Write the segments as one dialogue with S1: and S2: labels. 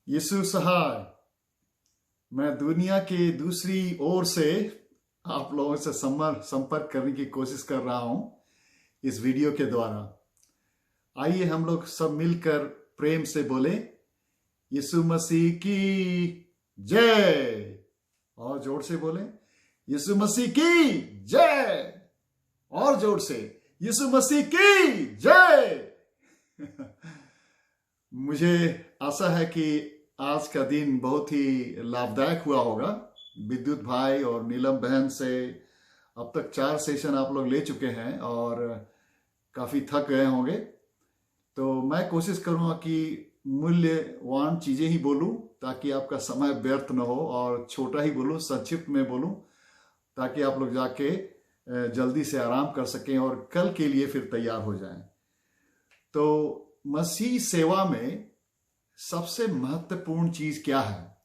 S1: यीशु सहाय। मैं दुनिया के दूसरी ओर से आप लोगों से संपर्क करने की कोशिश कर रहा हूं इस वीडियो के द्वारा। आइए हम लोग सब मिलकर प्रेम से बोले, यीशु मसीह की जय। और जोर से बोले, यीशु मसीह की जय। और जोर से, यीशु मसीह की जय। मुझे आशा है कि आज का दिन बहुत ही लाभदायक हुआ होगा। विद्युत भाई और नीलम बहन से अब तक 4 सेशन आप लोग ले चुके हैं और काफी थक गए होंगे। तो मैं कोशिश करूंगा कि मूल्यवान चीजें ही बोलूं ताकि आपका समय व्यर्थ न हो, और छोटा ही बोलूं, संक्षिप्त में बोलूं, ताकि आप लोग जाके जल्दी से आराम कर सकें और कल के लिए फिर तैयार हो जाएं। तो मसीह सेवा में सबसे महत्वपूर्ण चीज क्या है,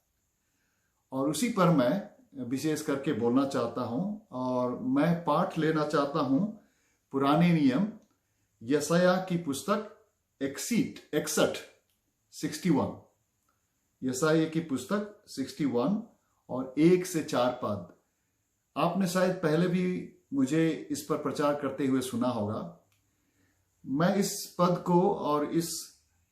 S1: और उसी पर मैं विशेष करके बोलना चाहता हूं। और मैं पाठ लेना चाहता हूं पुराने नियम यशायाह की पुस्तक 61 यशायाह की पुस्तक 61 और 1 से 4 पद। आपने शायद पहले भी मुझे इस पर प्रचार करते हुए सुना होगा। मैं इस पद को और इस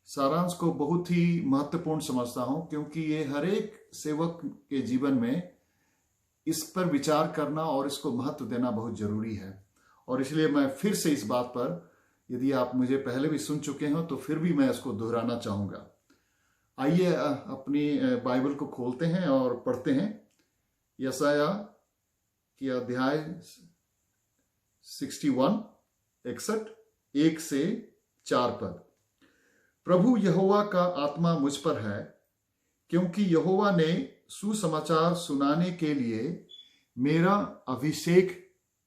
S1: सारांश को बहुत ही महत्वपूर्ण समझता हूं, क्योंकि ये हर एक सेवक के जीवन में इस पर विचार करना और इसको महत्व देना बहुत जरूरी है। और इसलिए मैं फिर से इस बात पर, यदि आप मुझे पहले भी सुन चुके हो तो फिर भी मैं इसको दोहराना चाहूंगा। आइए अपनी बाइबल को खोलते हैं और पढ़ते हैं यशायाह की अध्याय 61 1 से 4 पद। प्रभु यहोवा का आत्मा मुझ पर है, क्योंकि यहोवा ने सुसमाचार सुनाने के लिए मेरा अभिषेक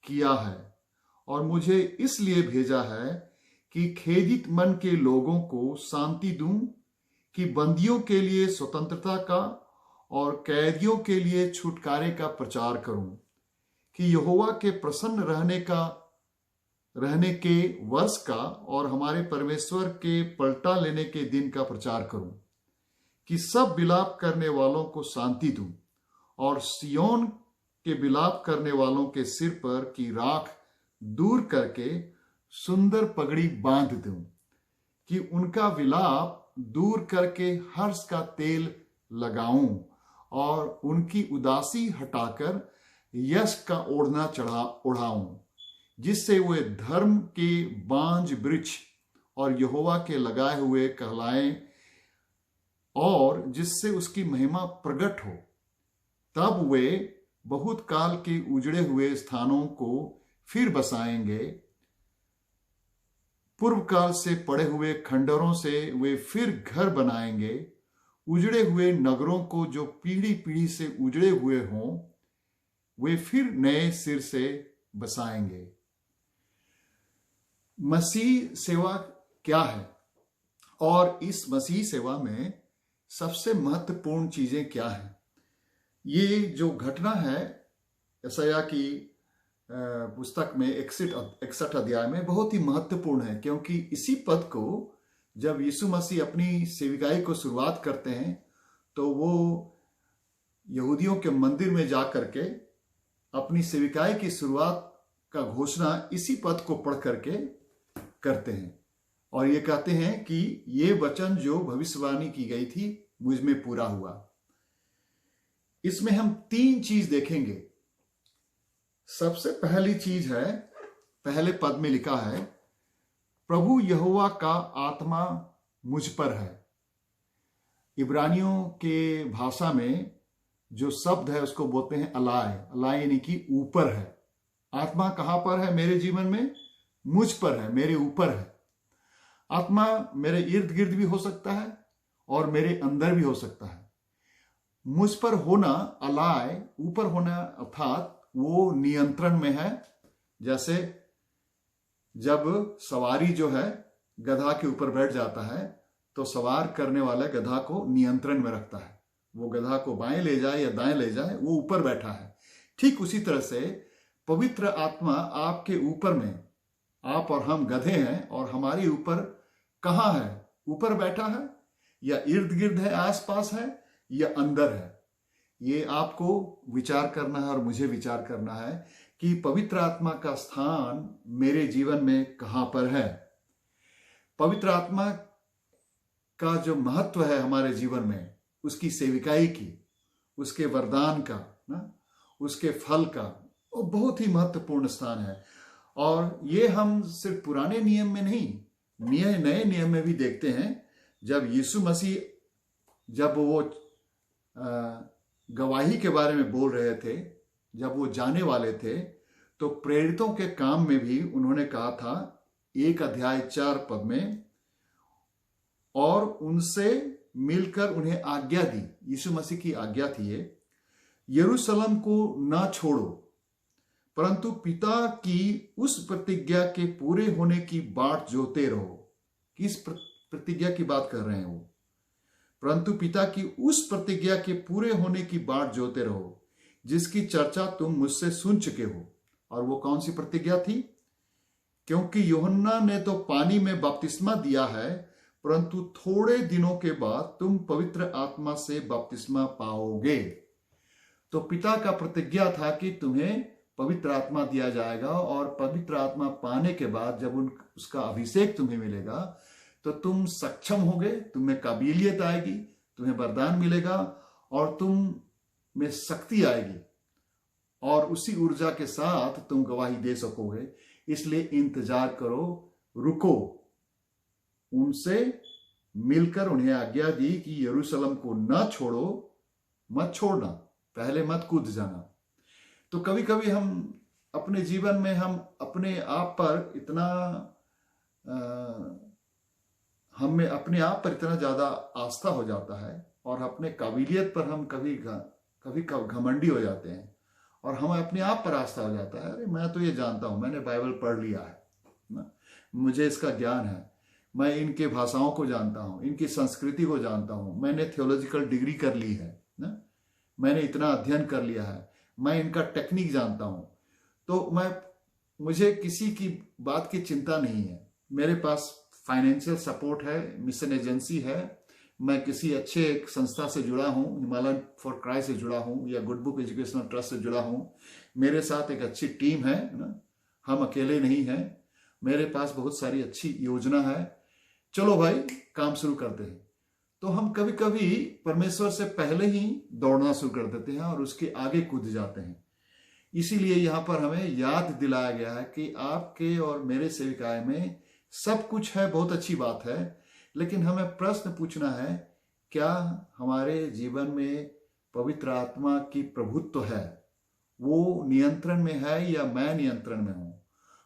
S1: किया है, और मुझे इसलिए भेजा है कि खेदित मन के लोगों को शांति दूं, कि बंदियों के लिए स्वतंत्रता का और कैदियों के लिए छुटकारे का प्रचार करूं, कि यहोवा के प्रसन्न रहने के वर्ष का और हमारे परमेश्वर के पलटा लेने के दिन का प्रचार करूं, कि सब विलाप करने वालों को शांति दूं, और सियोन के विलाप करने वालों के सिर पर की राख दूर करके सुंदर पगड़ी बांध दूं, कि उनका विलाप दूर करके हर्ष का तेल लगाऊं, और उनकी उदासी हटाकर यश का ओढ़ना ओढ़ाऊं, जिससे वे धर्म के बांज वृक्ष और यहोवा के लगाए हुए कहलाएं, और जिससे उसकी महिमा प्रकट हो। तब वे बहुत काल के उजड़े हुए स्थानों को फिर बसाएंगे, पूर्व काल से पड़े हुए खंडरों से वे फिर घर बनाएंगे। उजड़े हुए नगरों को जो पीढ़ी पीढ़ी से उजड़े हुए हों, वे फिर नए सिर से बसाएंगे। मसीह सेवा क्या है, और इस मसीह सेवा में सबसे महत्वपूर्ण चीजें क्या हैं? ये जो घटना है यशायाह की पुस्तक में 61 अध्याय में बहुत ही महत्वपूर्ण है, क्योंकि इसी पद को जब यीशु मसीह अपनी सेविकाई को शुरुआत करते हैं तो वो यहूदियों के मंदिर में जा करके अपनी सेविकाई की शुरुआत का घोषणा इसी पद को पढ़ करके करते हैं, और ये कहते हैं कि ये वचन जो भविष्यवाणी की गई थी मुझ में पूरा हुआ। इसमें हम 3 चीज देखेंगे। सबसे पहली चीज है, पहले पद में लिखा है, प्रभु यहोवा का आत्मा मुझ पर है। इब्रानियों के भाषा में जो शब्द है उसको बोलते हैं अलाय यानी कि ऊपर है। आत्मा कहां पर है मेरे जीवन में? मुझ पर है, मेरे ऊपर है। आत्मा मेरे इर्द गिर्द भी हो सकता है और मेरे अंदर भी हो सकता है। मुझ पर होना, अलाय, ऊपर होना, अर्थात वो नियंत्रण में है। जैसे जब सवारी जो है गधा के ऊपर बैठ जाता है तो सवार करने वाला गधा को नियंत्रण में रखता है। वो गधा को बाएं ले जाए या दाएं ले जाए, वो ऊपर बैठा है। ठीक उसी तरह से पवित्र आत्मा आपके ऊपर में, आप और हम गधे हैं और हमारे ऊपर कहां है? ऊपर बैठा है। या इर्द गिर्द है, आसपास है, या अंदर है? ये आपको विचार करना है और मुझे विचार करना है कि पवित्र आत्मा का स्थान मेरे जीवन में कहां पर है। पवित्र आत्मा का जो महत्व है हमारे जीवन में, उसकी सेविकाई की, उसके वरदान का ना, उसके फल का, वो बहुत ही महत्वपूर्ण स्थान है। और ये हम सिर्फ पुराने नियम में नहीं, नए नियम में भी देखते हैं। जब यीशु मसीह जब वो गवाही के बारे में बोल रहे थे, जब वो जाने वाले थे, तो प्रेरितों के काम में भी उन्होंने कहा था 1 अध्याय 4 पद में, और उनसे मिलकर उन्हें आज्ञा दी, यीशु मसीह की आज्ञा थी ये, यरूशलेम को न छोड़ो, परंतु पिता की उस प्रतिज्ञा के पूरे होने की बाट जोते रहो। किस प्रतिज्ञा की बात कर रहे हैं वो? परंतु पिता की उस प्रतिज्ञा के पूरे होने की बाट जोते रहो, जिसकी चर्चा तुम मुझसे सुन चुके हो। और वो कौन सी प्रतिज्ञा थी? क्योंकि यूहन्ना ने तो पानी में बपतिस्मा दिया है, परंतु थोड़े दिनों के बाद तुम पवित्र आत्मा से बपतिस्मा पाओगे। तो पिता का प्रतिज्ञा था कि तुम्हें पवित्र आत्मा दिया जाएगा, और पवित्र आत्मा पाने के बाद जब उसका अभिषेक तुम्हें मिलेगा तो तुम सक्षम होगे, तुम्हें काबिलियत आएगी, तुम्हें वरदान मिलेगा, और तुम में शक्ति आएगी, और उसी ऊर्जा के साथ तुम गवाही दे सकोगे। इसलिए इंतजार करो, रुको। उनसे मिलकर उन्हें आज्ञा दी कि यरूशलेम को न छोड़ो, मत छोड़ना, पहले मत कूद जाना। तो कभी कभी हम अपने जीवन में हम अपने आप पर इतना हमें अपने आप पर इतना ज्यादा आस्था हो जाता है, और अपने काबिलियत पर हम कभी घमंडी हो जाते हैं, और हमें अपने आप पर आस्था हो जाता है। अरे मैं तो ये जानता हूं, मैंने बाइबल पढ़ लिया है ना, मुझे इसका ज्ञान है, मैं इनके भाषाओं को जानता हूं, इनकी संस्कृति को जानता हूं, मैंने थियोलॉजिकल डिग्री कर ली है ना, मैंने इतना अध्ययन कर लिया है, मैं इनका टेक्निक जानता हूं, तो मुझे किसी की बात की चिंता नहीं है। मेरे पास फाइनेंशियल सपोर्ट है, मिशन एजेंसी है, मैं किसी अच्छे एक संस्था से जुड़ा हूं, हिमालयन फॉर क्राइस्ट से जुड़ा हूं, या गुड बुक एजुकेशनल ट्रस्ट से जुड़ा हूं, मेरे साथ एक अच्छी टीम है ना, हम अकेले नहीं हैं, मेरे पास बहुत सारी अच्छी योजना है, चलो भाई काम शुरू करते हैं। तो हम कभी कभी परमेश्वर से पहले ही दौड़ना शुरू कर देते हैं और उसके आगे कूद जाते हैं। इसीलिए यहां पर हमें याद दिलाया गया है कि आपके और मेरे सेविकाई में सब कुछ है, बहुत अच्छी बात है, लेकिन हमें प्रश्न पूछना है, क्या हमारे जीवन में पवित्र आत्मा की प्रभुत्व है? वो नियंत्रण में है या मैं नियंत्रण में हूं?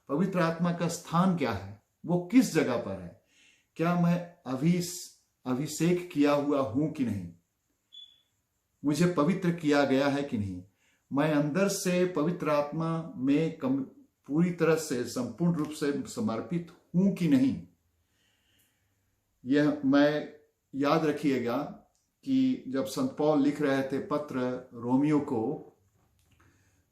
S1: पवित्र आत्मा का स्थान क्या है? वो किस जगह पर है? क्या मैं अभिषेक किया हुआ हूं कि नहीं? मुझे पवित्र किया गया है कि नहीं? मैं अंदर से पवित्र आत्मा में पूरी तरह से संपूर्ण रूप से समर्पित हूं कि नहीं? यह मैं याद रखिएगा कि जब संत पौल लिख रहे थे पत्र रोमियो को,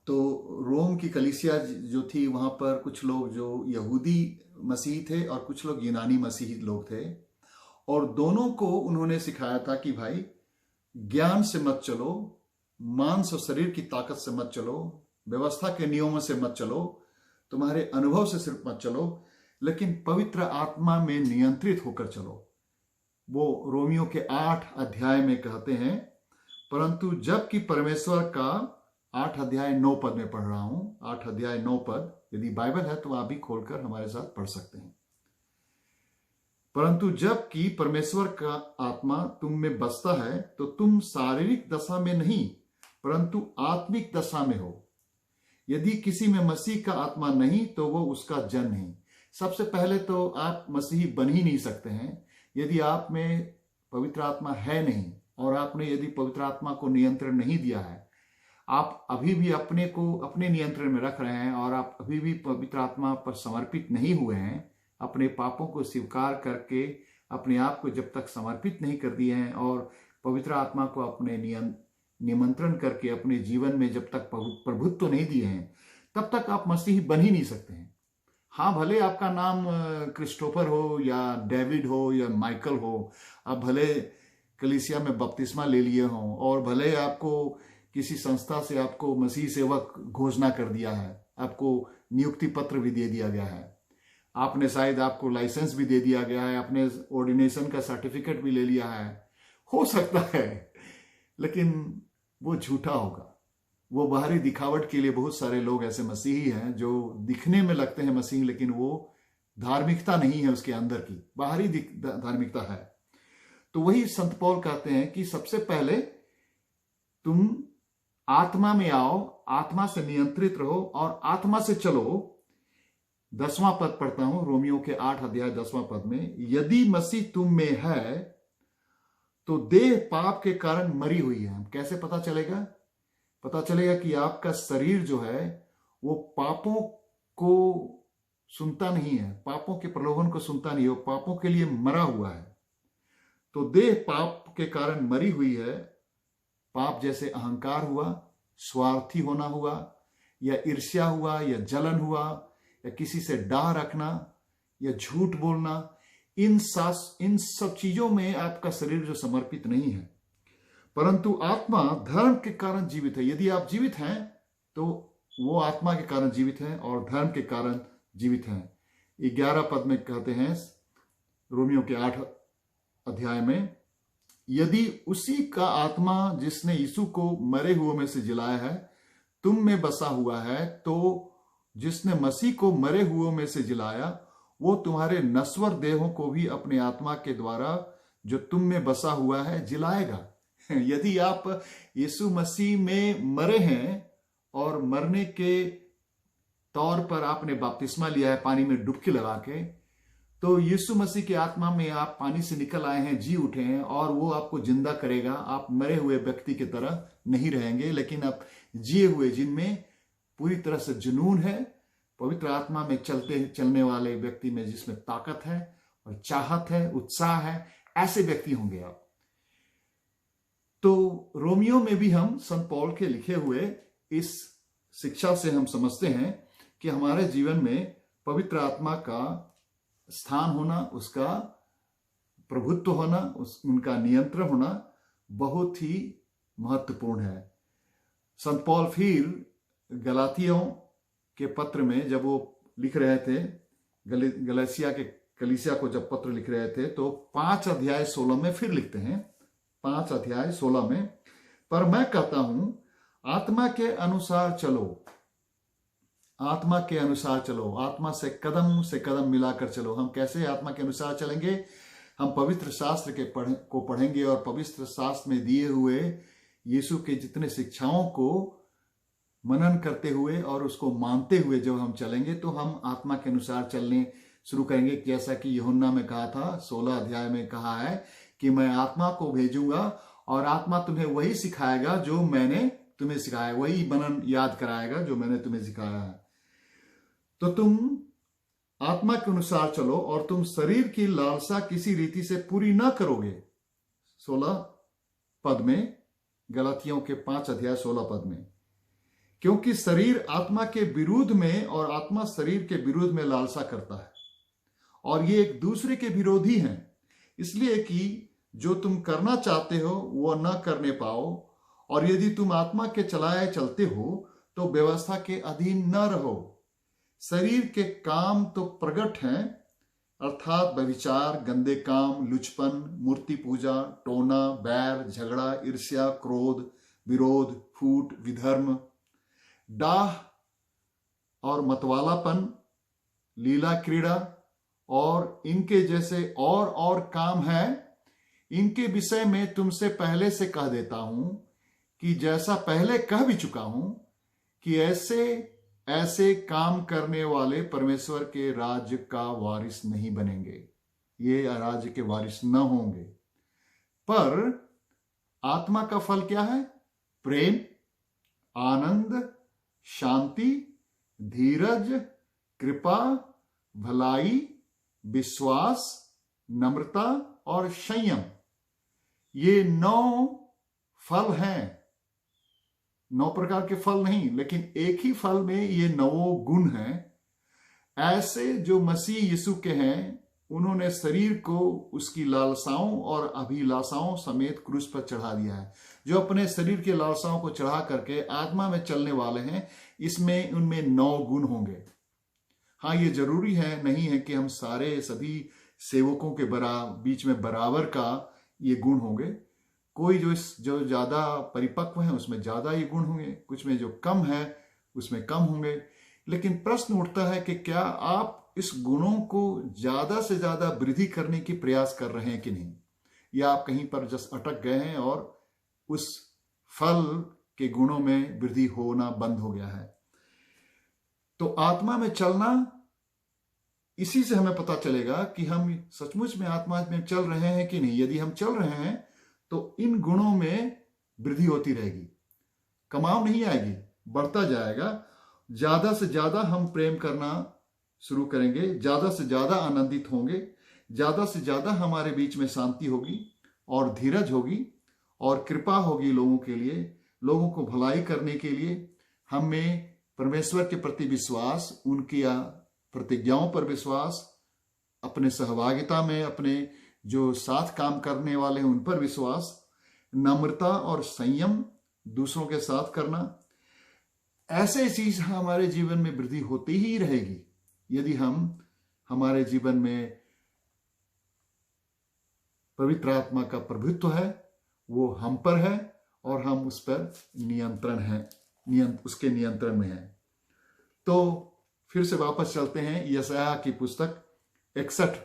S1: तो रोम की कलीसिया जो थी, वहां पर कुछ लोग जो यहूदी मसीही थे और कुछ लोग यूनानी मसीही लोग थे, और दोनों को उन्होंने सिखाया था कि भाई ज्ञान से मत चलो, मांस और शरीर की ताकत से मत चलो, व्यवस्था के नियमों से मत चलो, तुम्हारे अनुभव से सिर्फ मत चलो, लेकिन पवित्र आत्मा में नियंत्रित होकर चलो। वो रोमियो के 8 अध्याय में कहते हैं, परंतु जबकि परमेश्वर का 8 अध्याय 9 पद में पढ़ रहा हूं, 8 अध्याय 9 पद, यदि बाइबल है तो आप भी खोलकर हमारे साथ पढ़ सकते हैं। परंतु जबकि परमेश्वर का आत्मा तुम में बसता है, तो तुम शारीरिक दशा में नहीं परंतु आत्मिक दशा में हो। यदि किसी में मसीह का आत्मा नहीं तो वो उसका जन नहीं। सबसे पहले तो आप मसीही बन ही नहीं सकते हैं यदि आप में पवित्र आत्मा है नहीं, और आपने यदि पवित्र आत्मा को नियंत्रण नहीं दिया है, आप अभी भी अपने को अपने नियंत्रण में रख रहे हैं, और आप अभी भी पवित्र आत्मा पर समर्पित नहीं हुए हैं, अपने पापों को स्वीकार करके अपने आप को जब तक समर्पित नहीं कर दिए हैं, और पवित्र आत्मा को अपने निमंत्रण करके अपने जीवन में जब तक प्रभुत्व नहीं दिए हैं, तब तक आप मसीही बन ही नहीं सकते हैं। हाँ, भले आपका नाम क्रिस्टोफर हो या डेविड हो या माइकल हो, आप भले कलीसिया में बपतिस्मा ले लिए हों, और भले आपको किसी संस्था से आपको मसीह सेवक घोषणा कर दिया है, आपको नियुक्ति पत्र भी दे दिया गया है, आपने शायद आपको लाइसेंस भी दे दिया गया है, आपने ऑर्डिनेशन का सर्टिफिकेट भी ले लिया है, हो सकता है, लेकिन वो झूठा होगा। वो बाहरी दिखावट के लिए बहुत सारे लोग ऐसे मसीही हैं जो दिखने में लगते हैं मसीही, लेकिन वो धार्मिकता नहीं है उसके अंदर की, बाहरी धार्मिकता है। तो वही संत पौल कहते हैं कि सबसे पहले तुम आत्मा में आओ, आत्मा से नियंत्रित रहो और आत्मा से चलो। 10वां पद पढ़ता हूं, रोमियो के 8 अध्याय 10वां पद में, यदि मसीह तुम में है तो देह पाप के कारण मरी हुई है। कैसे पता चलेगा? पता चलेगा कि आपका शरीर जो है वो पापों को सुनता नहीं है, पापों के प्रलोभन को सुनता नहीं है, वो पापों के लिए मरा हुआ है। तो देह पाप के कारण मरी हुई है। पाप जैसे अहंकार हुआ, स्वार्थी होना हुआ, या ईर्ष्या हुआ, या जलन हुआ, या किसी से डाह रखना, या झूठ बोलना, इन सब चीजों में आपका शरीर जो समर्पित नहीं है, परंतु आत्मा धर्म के कारण जीवित है। यदि आप जीवित हैं तो वो आत्मा के कारण जीवित हैं और धर्म के कारण जीवित हैं। 11 पद में कहते हैं रोमियो के 8 अध्याय में, यदि उसी का आत्मा जिसने यीशु को मरे हुओं में से जिलाया है तुम में बसा हुआ है, तो जिसने मसीह को मरे हुओं में से जिलाया वो तुम्हारे नश्वर देहों को भी अपने आत्मा के द्वारा जो तुम में बसा हुआ है जिलाएगा। यदि आप यीशु मसीह में मरे हैं और मरने के तौर पर आपने बपतिस्मा लिया है पानी में डुबकी लगा के, तो यीशु मसीह के आत्मा में आप पानी से निकल आए हैं, जी उठे हैं, और वो आपको जिंदा करेगा। आप मरे हुए व्यक्ति की तरह नहीं रहेंगे, लेकिन आप जिए हुए, जिनमें पूरी तरह से जुनून है, पवित्र आत्मा में चलने वाले व्यक्ति में जिसमें ताकत है और चाहत है, उत्साह है, ऐसे व्यक्ति होंगे आप। तो रोमियो में भी हम संत पौल के लिखे हुए इस शिक्षा से हम समझते हैं कि हमारे जीवन में पवित्र आत्मा का स्थान होना, उसका प्रभुत्व होना, उनका नियंत्रण होना बहुत ही महत्वपूर्ण है। संत पौल फिर गलातियों के पत्र में जब वो लिख रहे थे, गलातिया के कलीसिया को जब पत्र लिख रहे थे, तो 5 अध्याय 16 में फिर लिखते हैं, 5 अध्याय 16 में, पर मैं कहता हूं आत्मा के अनुसार चलो, आत्मा के अनुसार चलो, आत्मा से कदम मिलाकर चलो। हम कैसे आत्मा के अनुसार चलेंगे? हम पवित्र शास्त्र को पढ़ेंगे और पवित्र शास्त्र में दिए हुए यीशु के जितने शिक्षाओं को मनन करते हुए और उसको मानते हुए जब हम चलेंगे तो हम आत्मा के अनुसार चलने शुरू करेंगे। जैसा कि यूहन्ना में कहा था, 16 अध्याय में कहा है कि मैं आत्मा को भेजूंगा और आत्मा तुम्हें वही सिखाएगा जो मैंने तुम्हें सिखाया, वही मनन याद कराएगा जो मैंने तुम्हें सिखाया है। तो तुम आत्मा के अनुसार चलो और तुम शरीर की लालसा किसी रीति से पूरी ना करोगे। 16 पद में, गलातियों के 5 अध्याय 16 पद में, क्योंकि शरीर आत्मा के विरुद्ध में और आत्मा शरीर के विरुद्ध में लालसा करता है और ये एक दूसरे के विरोधी हैं, इसलिए कि जो तुम करना चाहते हो वो न करने पाओ। और यदि तुम आत्मा के चलाए चलते हो तो व्यवस्था के अधीन न रहो। शरीर के काम तो प्रकट हैं, अर्थात व्यभिचार, गंदे काम, लुचपन, मूर्ति पूजा, टोना, बैर, झगड़ा, ईर्ष्या, क्रोध, विरोध, फूट, विधर्म, डाह और मतवालापन, लीला क्रीड़ा और इनके जैसे और काम है। इनके विषय में तुमसे पहले से कह देता हूं कि जैसा पहले कह भी चुका हूं कि ऐसे काम करने वाले परमेश्वर के राज्य का वारिस नहीं बनेंगे, ये राज्य के वारिस न होंगे। पर आत्मा का फल क्या है? प्रेम, आनंद, शांति, धीरज, कृपा, भलाई, विश्वास, नम्रता और संयम। ये 9 फल हैं। 9 प्रकार के फल नहीं, लेकिन एक ही फल में ये 9 गुण हैं। ऐसे जो मसीह यीशु के हैं उन्होंने शरीर को उसकी लालसाओं और अभिलाषाओं समेत क्रूस पर चढ़ा दिया है। जो अपने शरीर के लालसाओं को चढ़ा करके आत्मा में चलने वाले हैं, इसमें उनमें 9 गुण होंगे। हाँ, ये जरूरी है नहीं है कि हम सारे सभी सेवकों के बीच में बराबर का ये गुण होंगे। कोई जो ज्यादा परिपक्व है उसमें ज्यादा ये गुण होंगे, कुछ में जो कम है उसमें कम होंगे। लेकिन प्रश्न उठता है कि क्या आप इस गुणों को ज्यादा से ज्यादा वृद्धि करने की प्रयास कर रहे हैं कि नहीं, या आप कहीं पर जस्ट अटक गए हैं और उस फल के गुणों में वृद्धि होना बंद हो गया है। तो आत्मा में चलना, इसी से हमें पता चलेगा कि हम सचमुच में आत्मा में चल रहे हैं कि नहीं। यदि हम चल रहे हैं तो इन गुणों में वृद्धि होती रहेगी, कमाव नहीं आएगी, बढ़ता जाएगा। ज्यादा से ज्यादा हम प्रेम करना शुरू करेंगे, ज्यादा से ज्यादा आनंदित होंगे, ज्यादा से ज्यादा हमारे बीच में शांति होगी और धीरज होगी और कृपा होगी लोगों के लिए, लोगों को भलाई करने के लिए। हमें परमेश्वर के प्रति विश्वास, उनकी प्रतिज्ञाओं पर विश्वास, अपने सहभागिता में अपने जो साथ काम करने वाले हैं उन पर विश्वास, नम्रता और संयम दूसरों के साथ करना, ऐसे चीज हमारे जीवन में वृद्धि होती ही रहेगी यदि हम हमारे जीवन में पवित्र आत्मा का प्रभुत्व है, वो हम पर है और हम उस पर नियंत्रण है, उसके नियंत्रण में है। तो फिर से वापस चलते हैं यशायाह की पुस्तक 61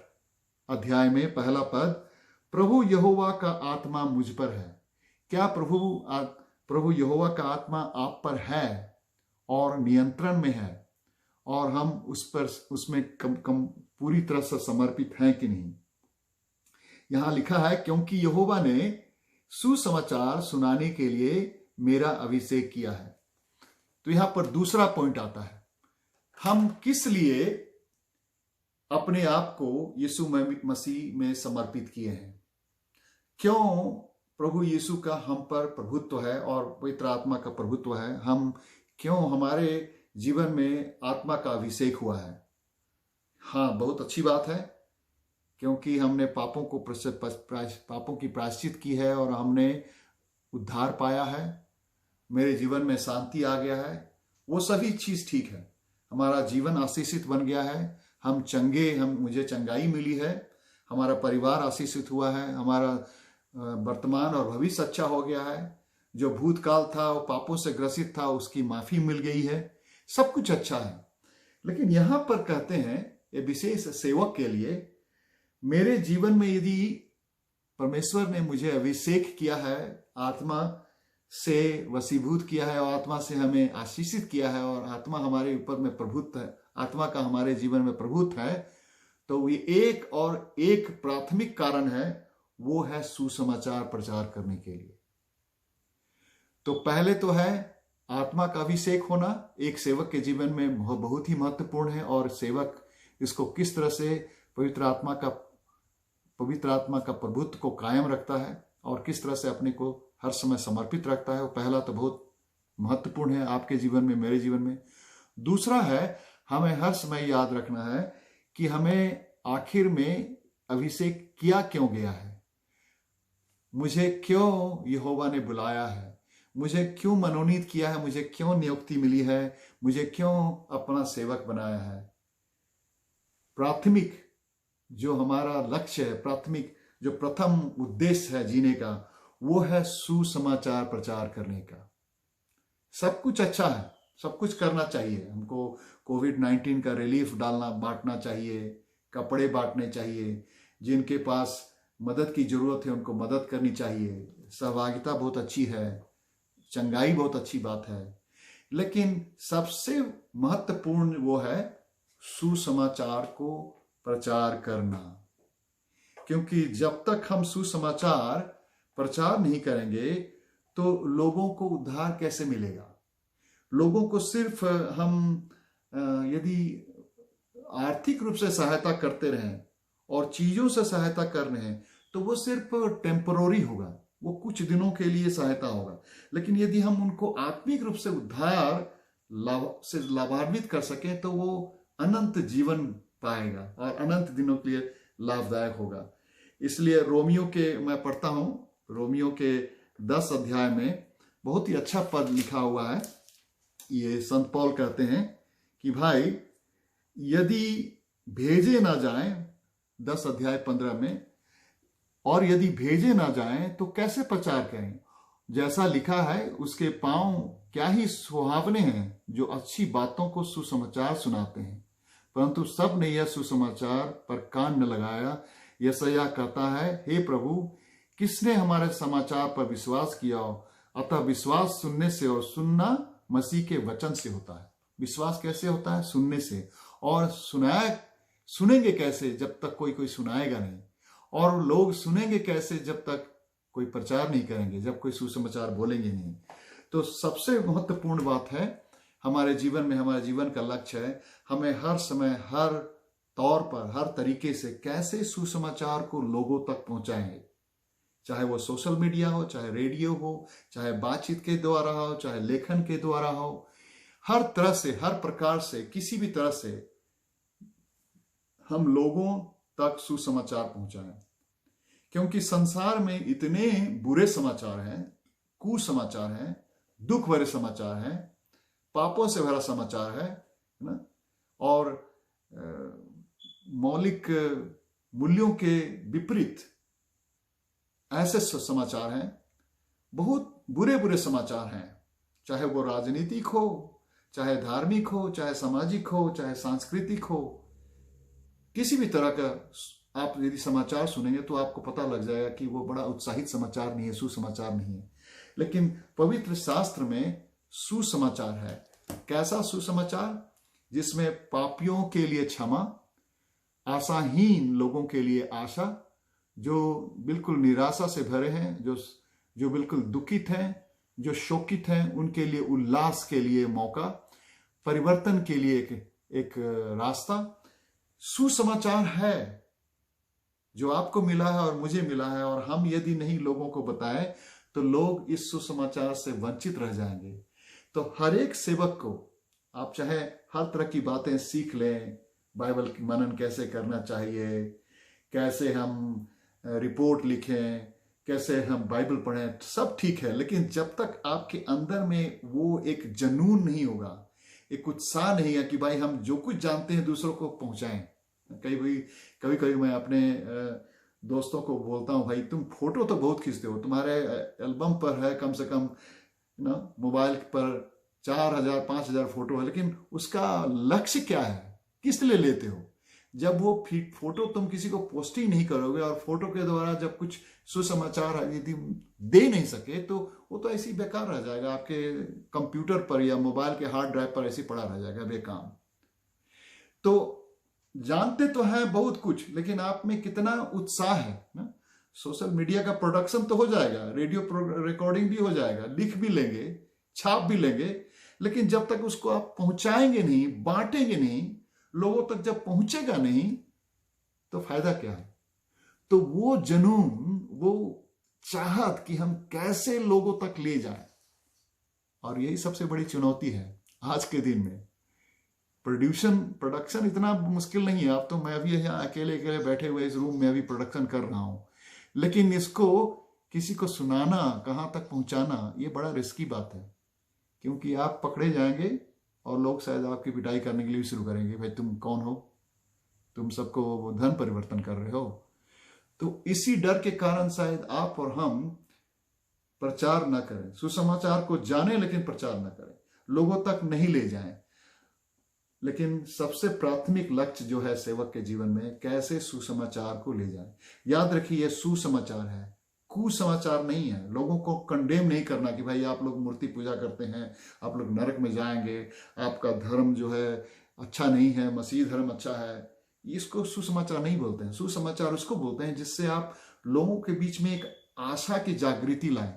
S1: अध्याय में पहला पद, प्रभु यहोवा का आत्मा मुझ पर है। क्या प्रभु यहोवा का आत्मा आप पर है और नियंत्रण में है, और हम उसमें कम पूरी तरह से समर्पित हैं कि नहीं। यहां लिखा है, क्योंकि यहोवा ने सुसमाचार सुनाने के लिए मेरा अभिषेक किया है। तो यहां पर दूसरा पॉइंट आता है, हम किस लिए अपने आप को यीशु मसीह में समर्पित किए हैं। क्यों प्रभु यीशु का हम पर प्रभुत्व है और पवित्र आत्मा का प्रभुत्व है, हम क्यों हमारे जीवन में आत्मा का अभिषेक हुआ है। हाँ, बहुत अच्छी बात है, क्योंकि हमने पापों की प्रायश्चित की है और हमने उद्धार पाया है, मेरे जीवन में शांति आ गया है, वो सभी चीज ठीक है। हमारा जीवन आशीषित बन गया है, मुझे चंगाई मिली है, हमारा परिवार आशीषित हुआ है, हमारा वर्तमान और भविष्य अच्छा हो गया है, जो भूतकाल था वो पापों से ग्रसित था उसकी माफी मिल गई है, सब कुछ अच्छा है। लेकिन यहां पर कहते हैं ये विशेष सेवक के लिए, मेरे जीवन में यदि परमेश्वर ने मुझे अभिषेक किया है, आत्मा से वशीभूत किया है और आत्मा से हमें आशीषित किया है और आत्मा हमारे ऊपर में प्रभुत्व है, आत्मा का हमारे जीवन में प्रभुत्व है, तो ये एक प्राथमिक कारण है, वो है सुसमाचार प्रचार करने के लिए। तो पहले तो है आत्मा का अभिषेक होना, एक सेवक के जीवन में बहुत ही महत्वपूर्ण है, और सेवक इसको किस तरह से पवित्र आत्मा का प्रभुत्व को कायम रखता है और किस तरह से अपने को हर समय समर्पित रखता है, वो पहला तो बहुत महत्वपूर्ण है आपके जीवन में, मेरे जीवन में। दूसरा है, हमें हर समय याद रखना है कि हमें आखिर में अभिषेक किया क्यों गया है, मुझे क्यों यहोवा ने बुलाया है, मुझे क्यों मनोनीत किया है, मुझे क्यों नियुक्ति मिली है, मुझे क्यों अपना सेवक बनाया है। प्राथमिक जो हमारा लक्ष्य है, प्राथमिक जो प्रथम उद्देश्य है जीने का, वो है सुसमाचार प्रचार करने का। सब कुछ अच्छा है, सब कुछ करना चाहिए हमको, कोविड-19 का रिलीफ बांटना चाहिए, कपड़े बांटने चाहिए, जिनके पास मदद की जरूरत है उनको मदद करनी चाहिए, सहभागिता बहुत अच्छी है, चंगाई बहुत अच्छी बात है। लेकिन सबसे महत्वपूर्ण वो है सुसमाचार को प्रचार करना, क्योंकि जब तक हम सुसमाचार प्रचार नहीं करेंगे तो लोगों को उद्धार कैसे मिलेगा। लोगों को सिर्फ हम यदि आर्थिक रूप से सहायता करते रहें और चीजों से सहायता कर रहे हैं तो वो सिर्फ टेम्पररी होगा, वो कुछ दिनों के लिए सहायता होगा। लेकिन यदि हम उनको आत्मिक रूप से उद्धार से लाभान्वित कर सकें तो वो अनंत जीवन पाएगा और अनंत दिनों के लिए लाभदायक होगा। इसलिए रोमियो के मैं पढ़ता हूं, रोमियो के 10 अध्याय में बहुत ही अच्छा पद लिखा हुआ है। ये संत पौल कहते हैं कि भाई यदि भेजे ना जाएं, 10 अध्याय 15 में, और यदि भेजे ना जाएं तो कैसे प्रचार करें। जैसा लिखा है, उसके पांव क्या ही सुहावने हैं जो अच्छी बातों को सुसमाचार सुनाते हैं, परंतु सब ने यह सुसमाचार पर कान न लगाया। यशायाह कहता है, हे प्रभु, किसने हमारे समाचार पर विश्वास किया हो। अतः विश्वास सुनने से, और सुनना मसीह के वचन से होता है। विश्वास कैसे होता है? सुनने से। और सुनेंगे कैसे जब तक कोई सुनाएगा नहीं, और लोग सुनेंगे कैसे जब तक कोई प्रचार नहीं करेंगे, जब कोई सुसमाचार बोलेंगे नहीं। तो सबसे महत्वपूर्ण बात है हमारे जीवन में, हमारे जीवन का लक्ष्य है हमें हर समय, हर तौर पर, हर तरीके से कैसे सुसमाचार को लोगों तक पहुंचाएंगे। चाहे वो सोशल मीडिया हो, चाहे रेडियो हो, चाहे बातचीत के द्वारा हो, चाहे लेखन के द्वारा हो, हर तरह से, हर प्रकार से, किसी भी तरह से हम लोगों तक सुसमाचार पहुंचाएं। क्योंकि संसार में इतने बुरे समाचार हैं, कुसमाचार हैं, दुख भरे समाचार हैं, पापों से भरा समाचार है ना, और मौलिक मूल्यों के विपरीत ऐसे समाचार हैं। बहुत बुरे बुरे समाचार हैं, चाहे वो राजनीतिक हो, चाहे धार्मिक हो, चाहे सामाजिक हो, चाहे सांस्कृतिक हो। किसी भी तरह का आप यदि समाचार सुनेंगे तो आपको पता लग जाएगा कि वो बड़ा उत्साहित समाचार नहीं है, सुसमाचार नहीं है। लेकिन पवित्र शास्त्र में सुसमाचार है। कैसा सुसमाचार? जिसमें पापियों के लिए क्षमा, आशाहीन लोगों के लिए आशा, जो बिल्कुल निराशा से भरे हैं, जो बिल्कुल दुखित हैं, जो शोकित हैं, उनके लिए उल्लास के लिए मौका, परिवर्तन के लिए एक रास्ता। सुसमाचार है जो आपको मिला है और मुझे मिला है, और हम यदि नहीं लोगों को बताएं तो लोग इस सुसमाचार से वंचित रह जाएंगे। तो हर एक सेवक को, आप चाहे हर तरह की बातें सीख लें, बाइबल की मनन कैसे करना चाहिए, कैसे हम रिपोर्ट लिखें, कैसे हम बाइबल पढ़ें, सब ठीक है। लेकिन जब तक आपके अंदर में वो एक जुनून नहीं होगा, एक उत्साह नहीं है कि भाई हम जो कुछ जानते हैं दूसरों को पहुंचाएं। कभी कभी मैं अपने दोस्तों को बोलता हूं, भाई तुम फोटो तो बहुत खींचते हो, तुम्हारे एल्बम पर है कम से कम ना मोबाइल पर 4000 5000 फोटो है, लेकिन उसका लक्ष्य क्या है? किस लिए लेते हो? जब वो फोटो तुम किसी को पोस्ट ही नहीं करोगे, और फोटो के द्वारा जब कुछ सुसमाचार यदि दे नहीं सके तो वो तो ऐसी बेकार रह जाएगा, आपके कंप्यूटर पर या मोबाइल के हार्ड ड्राइव पर ऐसे पड़ा रह जाएगा बेकाम। तो जानते तो हैं बहुत कुछ, लेकिन आप में कितना उत्साह है ना? सोशल मीडिया का प्रोडक्शन तो हो जाएगा, रेडियो रिकॉर्डिंग भी हो जाएगा, लिख भी लेंगे, छाप भी लेंगे, लेकिन जब तक उसको आप पहुंचाएंगे नहीं, बांटेंगे नहीं, लोगों तक जब पहुंचेगा नहीं तो फायदा क्या है? तो वो जुनून, वो चाहत कि हम कैसे लोगों तक ले जाएं, और यही सबसे बड़ी चुनौती है आज के दिन में। प्रोडक्शन इतना मुश्किल नहीं है। अब तो मैं भी यहाँ अकेले बैठे हुए इस रूम में अभी प्रोडक्शन कर रहा हूं, लेकिन इसको किसी को सुनाना, कहां तक पहुंचाना, ये बड़ा रिस्की बात है। क्योंकि आप पकड़े जाएंगे और लोग शायद आपकी पिटाई करने के लिए भी शुरू करेंगे, भाई तुम कौन हो, तुम सबको धन परिवर्तन कर रहे हो। तो इसी डर के कारण शायद आप और हम प्रचार न करें, सुसमाचार को जाने लेकिन प्रचार न करें, लोगों तक नहीं ले जाएं। लेकिन सबसे प्राथमिक लक्ष्य जो है सेवक के जीवन में, कैसे सुसमाचार को ले जाएं। याद रखिए, यह सुसमाचार है, कुसमाचार नहीं है। लोगों को कंडेम नहीं करना कि भाई आप लोग मूर्ति पूजा करते हैं, आप लोग नरक में जाएंगे, आपका धर्म जो है अच्छा नहीं है, मसीह धर्म अच्छा है। इसको सुसमाचार नहीं बोलते हैं। सुसमाचार उसको बोलते हैं जिससे आप लोगों के बीच में एक आशा की जागृति लाएं,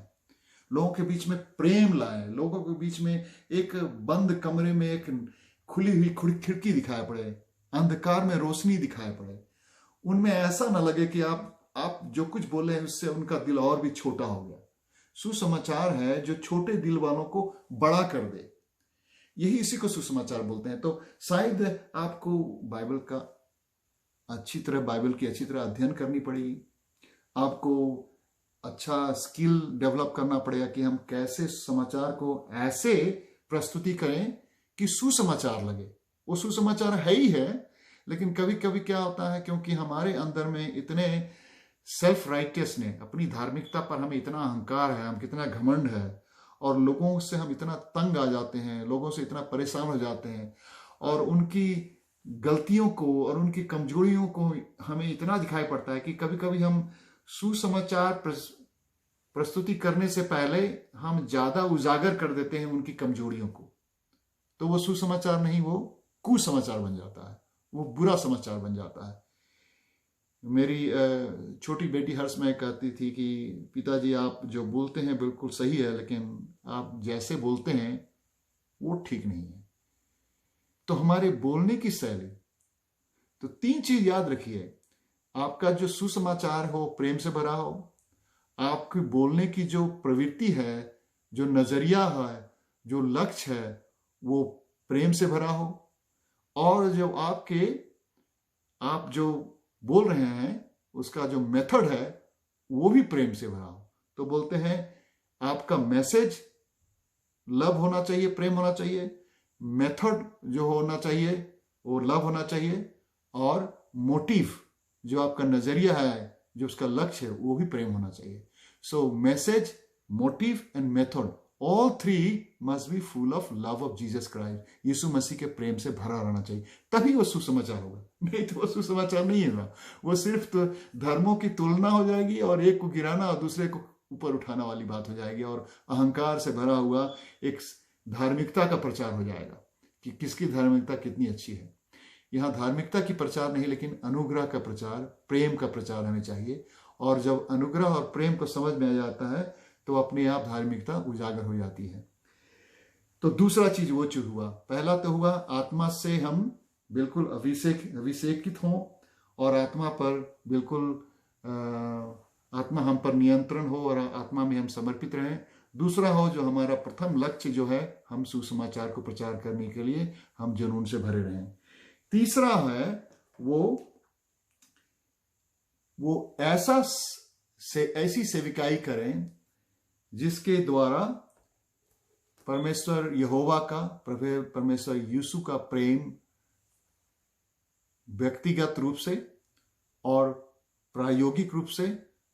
S1: लोगों के बीच में प्रेम लाएं, लोगों के बीच में एक बंद कमरे में एक खुली हुई खिड़की दिखाई पड़े, अंधकार में रोशनी दिखाई पड़े। उनमें ऐसा ना लगे कि आप जो कुछ बोले हैं उससे उनका दिल और भी छोटा हो गया। सुसमाचार है जो छोटे दिल वालों को बड़ा कर दे, यही इसी को सुसमाचार बोलते हैं। तो शायद आपको बाइबल का अच्छी तरह बाइबल की अच्छी तरह अध्ययन करनी पड़ेगी। आपको अच्छा स्किल डेवलप करना पड़ेगा कि हम कैसे समाचार को ऐसे प्रस्तुति करें कि सुसमाचार लगे। वो सुसमाचार है ही है, लेकिन कभी कभी क्या होता है, क्योंकि हमारे अंदर में इतने सेल्फ राइटियसनेस, अपनी धार्मिकता पर हमें इतना अहंकार है, हम कितना घमंड है, और लोगों से हम इतना तंग आ जाते हैं, लोगों से इतना परेशान हो जाते हैं, और उनकी गलतियों को और उनकी कमजोरियों को हमें इतना दिखाई पड़ता है कि कभी कभी हम सुसमाचार प्रस्तुति करने से पहले हम ज्यादा उजागर कर देते हैं उनकी कमजोरियों को। तो वो सुसमाचार नहीं, वो कुसमाचार बन जाता है, वो बुरा समाचार बन जाता है। मेरी छोटी बेटी हर समय कहती थी कि पिताजी आप जो बोलते हैं बिल्कुल सही है, लेकिन आप जैसे बोलते हैं वो ठीक नहीं है। तो हमारे बोलने की शैली, तो 3 चीज याद रखिए। आपका जो सुसमाचार हो प्रेम से भरा हो, आपके बोलने की जो प्रवृत्ति है, जो नजरिया है, जो लक्ष्य है, वो प्रेम से भरा हो, और जो आप जो बोल रहे हैं उसका जो मेथड है वो भी प्रेम से भरा हो। तो बोलते हैं आपका मैसेज लव होना चाहिए, प्रेम होना चाहिए, मेथड जो होना चाहिए वो लव होना चाहिए, और मोटिव जो आपका नजरिया है, जो उसका लक्ष्य है, वो भी प्रेम होना चाहिए। So message, motive and method, all 3 must be full of love of Jesus Christ. यीशु मसीह के प्रेम से भरा रहना चाहिए, तभी वो सुसमाचार होगा। नहीं तो वो सुसमाचार नहीं होगा, वो सिर्फ तो धर्मों की तुलना हो जाएगी, और एक को गिराना और दूसरे को ऊपर उठाना वाली बात हो जाएगी, और अहंकार से भरा हुआ एक धार्मिकता का प्रचार हो जाएगा कि किसकी धार्मिकता कितनी अच्छी है। यहाँ धार्मिकता की प्रचार नहीं, लेकिन अनुग्रह का प्रचार, प्रेम का प्रचार हमें चाहिए। और जब अनुग्रह और प्रेम को समझ में आ जाता है तो अपने आप धार्मिकता उजागर हो जाती है। तो दूसरा चीज वो चीज हुआ। पहला तो हुआ आत्मा से हम बिल्कुल अभिषेकित हों, और आत्मा पर बिल्कुल आत्मा हम पर नियंत्रण हो, और आत्मा में हम समर्पित रहें। दूसरा हो जो हमारा प्रथम लक्ष्य जो है, हम सुसमाचार को प्रचार करने के लिए हम जुनून से भरे रहें। तीसरा है वो ऐसी सेविकाई करें जिसके द्वारा परमेश्वर यहोवा का, परमेश्वर यीशु का प्रेम व्यक्तिगत रूप से और प्रायोगिक रूप से,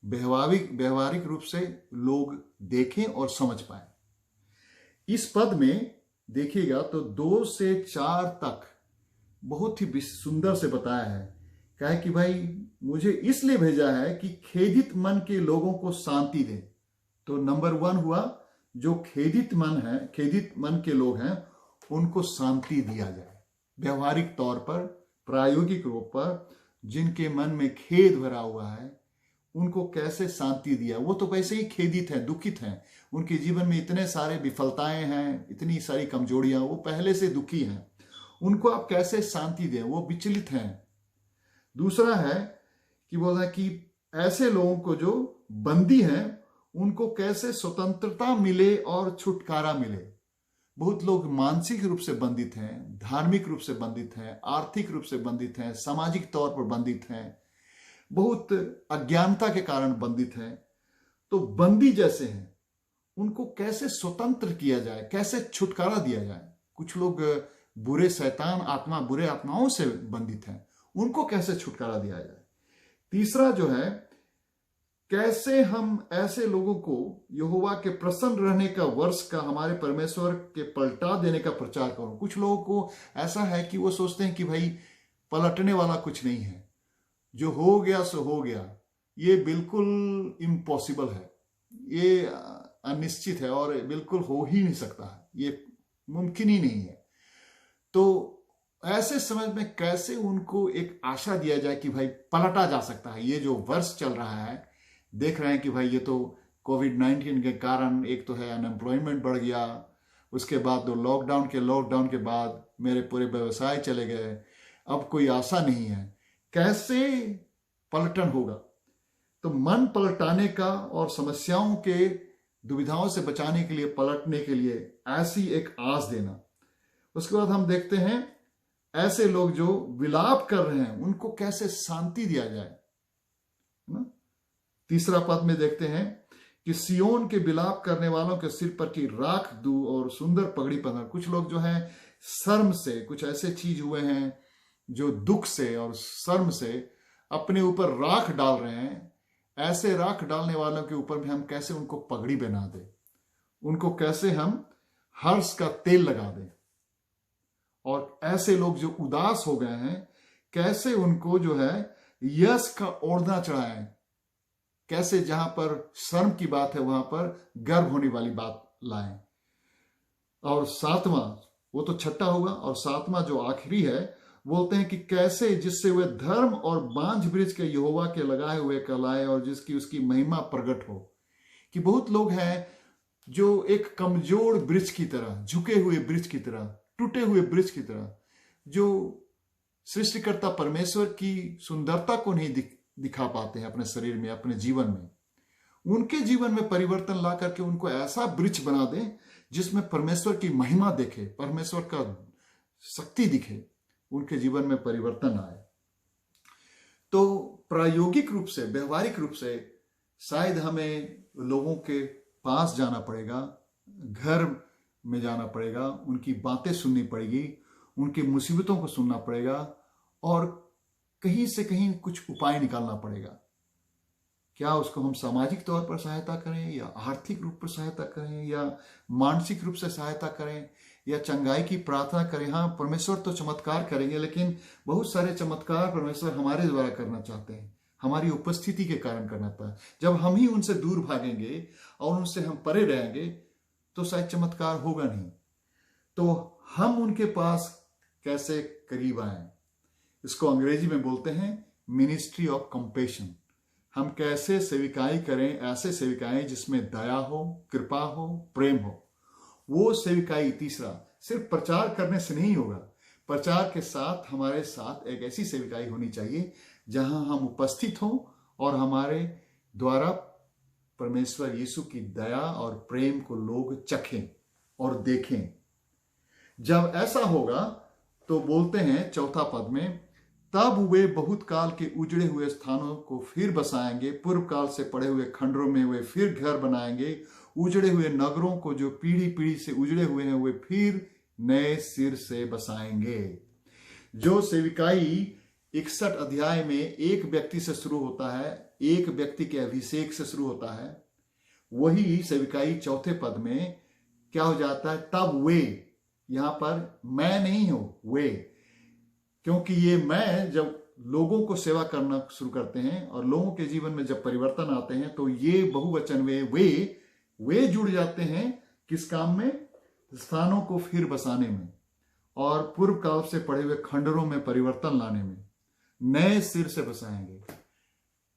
S1: व्यवहारिक रूप से लोग देखें और समझ पाए। इस पद में देखिएगा तो 2 से 4 तक बहुत ही सुंदर से बताया है। कहे कि भाई मुझे इसलिए भेजा है कि खेदित मन के लोगों को शांति दे। तो नंबर 1 हुआ, जो खेदित मन के लोग हैं उनको शांति दिया जाए। व्यवहारिक तौर पर, प्रायोगिक रूप पर जिनके मन में खेद भरा हुआ है उनको कैसे शांति दिया। वो तो वैसे ही खेदित हैं, दुखित हैं, उनके जीवन में इतने सारे विफलताएं हैं, इतनी सारी कमजोरियां, वो पहले से दुखी हैं। उनको आप कैसे शांति दें, वो विचलित हैं। दूसरा है कि बोला कि ऐसे लोगों को जो बंदी हैं उनको कैसे स्वतंत्रता मिले और छुटकारा मिले। बहुत लोग मानसिक रूप से बंधित हैं, धार्मिक रूप से बंधित हैं, आर्थिक रूप से बंधित हैं, सामाजिक तौर पर बंधित हैं, बहुत अज्ञानता के कारण बंधित हैं। तो बंदी जैसे हैं उनको कैसे स्वतंत्र किया जाए, कैसे छुटकारा दिया जाए। कुछ लोग बुरे आत्माओं से बंधित हैं, उनको कैसे छुटकारा दिया जाए। तीसरा जो है, कैसे हम ऐसे लोगों को यहोवा के प्रसन्न रहने का वर्ष का, हमारे परमेश्वर के पलटा देने का प्रचार करो। कुछ लोगों को ऐसा है कि वो सोचते हैं कि भाई पलटने वाला कुछ नहीं है, जो हो गया सो हो गया। ये बिल्कुल इम्पॉसिबल है, ये अनिश्चित है और बिल्कुल हो ही नहीं सकता है, ये मुमकिन ही नहीं है। तो ऐसे समय में कैसे उनको एक आशा दिया जाए कि भाई पलटा जा सकता है। ये जो वर्ष चल रहा है, देख रहे हैं कि भाई ये तो कोविड-19 के कारण एक तो है अनएम्प्लॉयमेंट बढ़ गया, उसके बाद तो लॉकडाउन के बाद मेरे पूरे व्यवसाय चले गए, अब कोई आशा नहीं है, कैसे पलटन होगा। तो मन पलटाने का और समस्याओं के दुविधाओं से बचाने के लिए, पलटने के लिए ऐसी एक आस देना। उसके बाद हम देखते हैं ऐसे लोग जो विलाप कर रहे हैं उनको कैसे शांति दिया जाए, ना। तीसरा पद में देखते हैं कि सियोन के विलाप करने वालों के सिर पर की राख दूं और सुंदर पगड़ी पहना। कुछ लोग जो हैं शर्म से, कुछ ऐसे चीज हुए हैं जो दुख से और शर्म से अपने ऊपर राख डाल रहे हैं। ऐसे राख डालने वालों के ऊपर भी हम कैसे उनको पगड़ी बना दें, उनको कैसे हम हर्ष का तेल लगा दें। और ऐसे लोग जो उदास हो गए हैं, कैसे उनको जो है यश का ओढ़ना चढ़ाएं, कैसे जहां पर शर्म की बात है वहां पर गर्व होने वाली बात लाएं। और सातवां, वो तो छठा होगा, और सातवां जो आखिरी है, बोलते हैं कि कैसे जिससे वे धर्म और बांझ वृक्ष के यहोवा के लगाए हुए कहलाए और जिसकी उसकी महिमा प्रकट हो। कि बहुत लोग हैं जो एक कमजोर वृक्ष की तरह, झुके हुए वृक्ष की तरह, टूटे हुए वृक्ष की तरह, जो सृष्टिकर्ता परमेश्वर की सुंदरता को नहीं दिखा पाते हैं अपने शरीर में, अपने जीवन में। उनके जीवन में परिवर्तन ला करके उनको ऐसा वृक्ष बना दें जिसमें परमेश्वर की महिमा देखे, परमेश्वर का शक्ति दिखे, उनके जीवन में परिवर्तन आए। तो प्रायोगिक रूप से, व्यवहारिक रूप से शायद हमें लोगों के पास जाना पड़ेगा, घर में जाना पड़ेगा, उनकी बातें सुननी पड़ेगी, उनकी मुसीबतों को सुनना पड़ेगा और कहीं से कहीं कुछ उपाय निकालना पड़ेगा। क्या उसको हम सामाजिक तौर पर सहायता करें या आर्थिक रूप पर सहायता करें या मानसिक रूप से सहायता करें या चंगाई की प्रार्थना करें। हाँ, परमेश्वर तो चमत्कार करेंगे, लेकिन बहुत सारे चमत्कार परमेश्वर हमारे द्वारा करना चाहते हैं, हमारी उपस्थिति के कारण करना पड़ा। जब हम ही उनसे दूर भागेंगे और उनसे हम परे रहेंगे तो शायद चमत्कार होगा नहीं। तो हम उनके पास कैसे करीब आए, इसको अंग्रेजी में बोलते हैं मिनिस्ट्री ऑफ कंपेशन। हम कैसे सेविकाई करें, ऐसे सेविकाएं जिसमें दया हो, कृपा हो, प्रेम हो। वो सेविकाई, तीसरा, सिर्फ प्रचार करने से नहीं होगा। प्रचार के साथ हमारे साथ एक ऐसी सेविकाई होनी चाहिए जहां हम उपस्थित हों और हमारे द्वारा परमेश्वर यीशु की दया और प्रेम को लोग चखें और देखें। जब ऐसा होगा तो बोलते हैं चौथा पद में, तब वे बहुत काल के उजड़े हुए स्थानों को फिर बसाएंगे, पूर्व काल से पड़े हुए खंडरों में वे फिर घर बनाएंगे, उजड़े हुए नगरों को जो पीढ़ी पीढ़ी से उजड़े हुए हैं वे फिर नए सिर से बसाएंगे। जो सेविकाई 61 अध्याय में एक व्यक्ति से शुरू होता है, एक व्यक्ति के अभिषेक से शुरू होता है, वही सेविकाई चौथे पद में क्या हो जाता है, तब वे, यहां पर मैं नहीं हूं, वे, क्योंकि ये मैं जब लोगों को सेवा करना शुरू करते हैं और लोगों के जीवन में जब परिवर्तन आते हैं तो ये बहुवचन वे जुड़ जाते हैं किस काम में, स्थानों को फिर बसाने में और पूर्व काल से पड़े हुए खंडरों में परिवर्तन लाने में, नए सिर से बसाएंगे।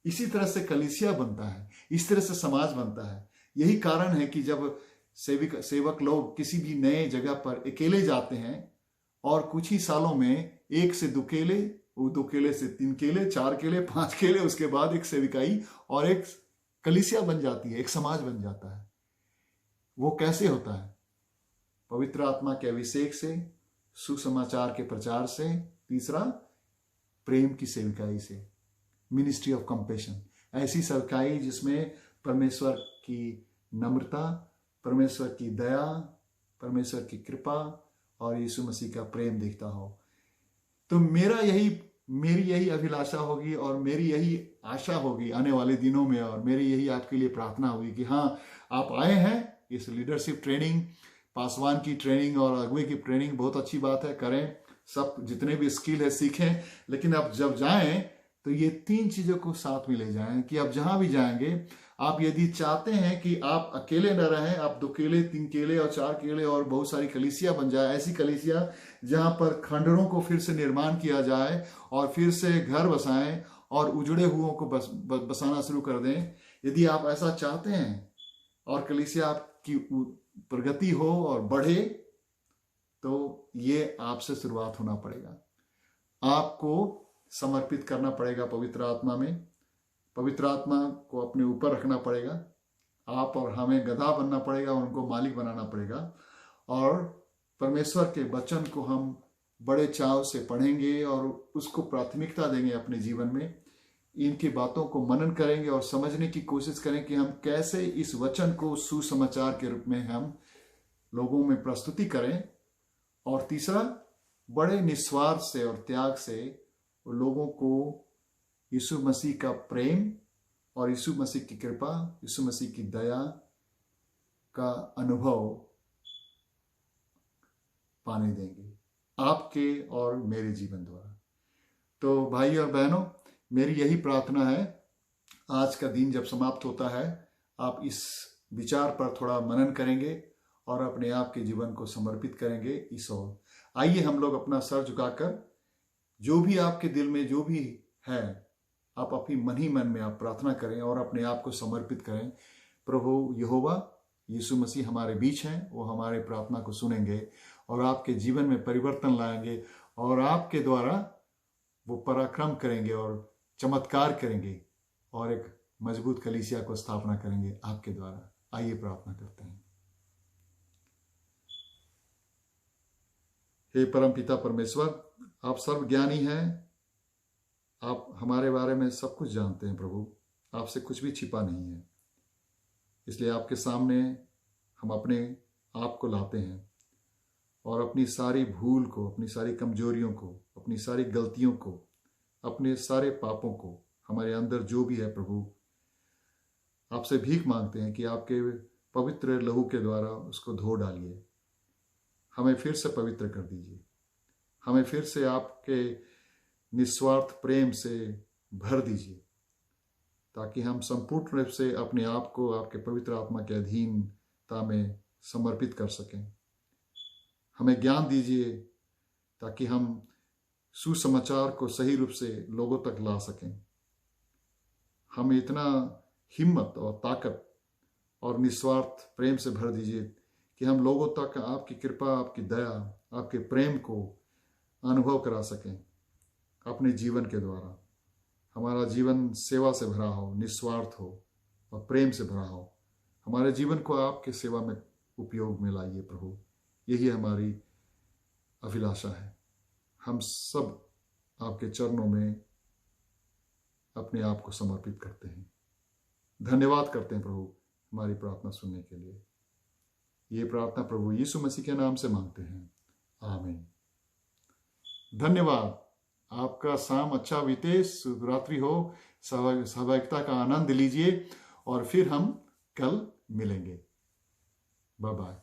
S1: इसी तरह से कलीसिया बनता है, इस तरह से समाज बनता है। यही कारण है कि जब सेवक लोग किसी भी नए जगह पर अकेले जाते हैं और कुछ ही सालों में 1 से 2 केले, 2 केले से 3 केले, 4 केले, 5 केले, उसके बाद एक सेविकाई और एक कलीसिया बन जाती है, एक समाज बन जाता है। वो कैसे होता है? पवित्र आत्मा के अभिषेक से, सुसमाचार के प्रचार से, तीसरा प्रेम की सेविकाई से, मिनिस्ट्री ऑफ कंपेशन। ऐसी सेविकाई जिसमें परमेश्वर की नम्रता, परमेश्वर की दया, परमेश्वर की कृपा और यीशु मसीह का प्रेम दिखता हो। तो मेरी यही अभिलाषा होगी और मेरी यही आशा होगी आने वाले दिनों में, और मेरी यही आपके लिए प्रार्थना होगी कि हाँ, आप आए हैं इस लीडरशिप ट्रेनिंग, पासवान की ट्रेनिंग और अगुवे की ट्रेनिंग, बहुत अच्छी बात है, करें, सब जितने भी स्किल है सीखें, लेकिन आप जब जाएं तो ये 3 चीजों को साथ में ले जाएं कि आप जहां भी जाएंगे, आप यदि चाहते हैं कि आप अकेले न रहें, आप 2 केले, 3 केले और 4 केले और बहुत सारी कलीसिया बन जाए, ऐसी कलीसिया जहां पर खंडरों को फिर से निर्माण किया जाए और फिर से घर बसाएं और उजड़े हुओं को बसाना शुरू कर दें। यदि आप ऐसा चाहते हैं और कलीसिया आपकी प्रगति हो और बढ़े, तो ये आपसे शुरुआत होना पड़ेगा। आपको समर्पित करना पड़ेगा पवित्र आत्मा में, पवित्र आत्मा को अपने ऊपर रखना पड़ेगा। आप और हमें गधा बनना पड़ेगा, उनको मालिक बनाना पड़ेगा और परमेश्वर के वचन को हम बड़े चाव से पढ़ेंगे और उसको प्राथमिकता देंगे अपने जीवन में। इनकी बातों को मनन करेंगे और समझने की कोशिश करें कि हम कैसे इस वचन को सुसमाचार के रूप में हम लोगों में प्रस्तुति करें। और तीसरा, बड़े निस्वार्थ से और त्याग से लोगों को यीशु मसीह का प्रेम और यीशु मसीह की कृपा, यीशु मसीह की दया का अनुभव पाने देंगे आपके और मेरे जीवन द्वारा। तो भाई और बहनों, मेरी यही प्रार्थना है, आज का दिन जब समाप्त होता है आप इस विचार पर थोड़ा मनन करेंगे और अपने आप के जीवन को समर्पित करेंगे इस ओर। आइए हम लोग अपना सर झुकाकर जो भी आपके दिल में जो भी है, आप अपनी मन ही मन में आप प्रार्थना करें और अपने आप को समर्पित करें। प्रभु यहोवा यीशु मसीह हमारे बीच हैं, वो हमारे प्रार्थना को सुनेंगे और आपके जीवन में परिवर्तन लाएंगे और आपके द्वारा वो पराक्रम करेंगे और चमत्कार करेंगे और एक मजबूत कलीसिया को स्थापना करेंगे आपके द्वारा। आइए प्रार्थना करते हैं। हे परम पिता परमेश्वर, आप सर्वज्ञानी हैं, आप हमारे बारे में सब कुछ जानते हैं प्रभु, आपसे कुछ भी छिपा नहीं है। इसलिए आपके सामने हम अपने आप को लाते हैं और अपनी सारी भूल को, अपनी सारी कमजोरियों को, अपनी सारी गलतियों को, अपने सारे पापों को, हमारे अंदर जो भी है प्रभु, आपसे भीख मांगते हैं कि आपके पवित्र लहू के द्वारा उसको धो डालिए। हमें फिर से पवित्र कर दीजिए, हमें फिर से आपके निस्वार्थ प्रेम से भर दीजिए, ताकि हम संपूर्ण रूप से अपने आप को आपके पवित्र आत्मा के अधीनता में समर्पित कर सकें। हमें ज्ञान दीजिए ताकि हम सुसमाचार को सही रूप से लोगों तक ला सकें। हमें इतना हिम्मत और ताकत और निस्वार्थ प्रेम से भर दीजिए कि हम लोगों तक आपकी कृपा, आपकी दया, आपके प्रेम को अनुभव करा सकें अपने जीवन के द्वारा। हमारा जीवन सेवा से भरा हो, निस्वार्थ हो और प्रेम से भरा हो। हमारे जीवन को आपके सेवा में उपयोग में लाइए प्रभु, यही हमारी अभिलाषा है। हम सब आपके चरणों में अपने आप को समर्पित करते हैं। धन्यवाद करते हैं प्रभु हमारी प्रार्थना सुनने के लिए। ये प्रार्थना प्रभु यीशु मसीह के नाम से मांगते हैं, आमीन। धन्यवाद। आपका शाम अच्छा बीते, शुभ रात्रि हो, सहभागिता का आनंद लीजिए और फिर हम कल मिलेंगे। Bye bye.